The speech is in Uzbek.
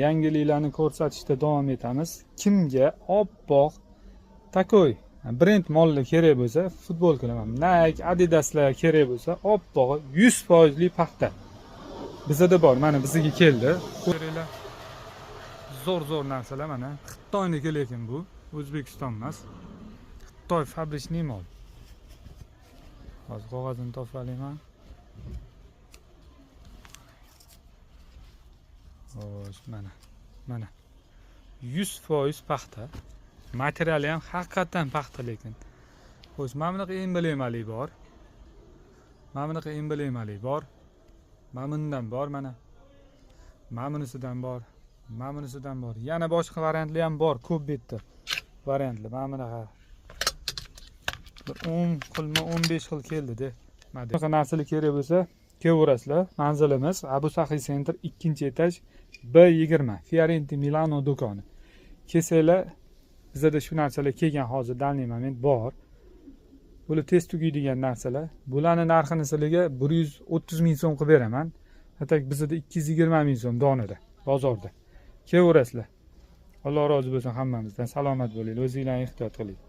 yangiliklarni ko'rsatishda davom etamiz. Kimga oppoq takoy brend mollar kerak bo'lsa, futbolkalar, Nike, Adidaslar kerak bo'lsa, oppoq 100% paxta bizada bor. Mana bizga keldi. Ko'ringlar. Zo'r narsalar mana. Xitoyniki, lekin bu O'zbekiston emas. Xitoy fabrichniy mol. Hozir qog'ozini topib olaman. Xo'sh, mana 100% paxta. Materiali ham haqiqatan paxta lekin. Xo'sh, mana bunaqa emblemalik bor. Mana bunaqa emblemalik bor. Mana bundan bor mana. Mana bunisidan bor. Mana bunisidan bor. Yana boshqa variantlar ham bor, ko'p bitta variantlar. Mana bunaqa 10 xilma 15 xil keldi-da. Mana bunaqa narsalar kerak bo'lsa, kelaverasizlar. Manzilimiz Abu Sahiy Center 2-etaj B20 Fiorenti Milano do'koni. Kelsanglar, bizda shu narsalar kelgan hozir dalniy moment bor. Bular tez tugaydigan narsalar. Bularning narxini sizlarga 130 ming so'm qilib beraman. Atak bizda 220 ming so'm donada, bozorda. Kelaverasizlar. Alloh rozi bo'lsin hammamizdan. Salomat bo'linglar, o'zinglarni ehtiyot qiling.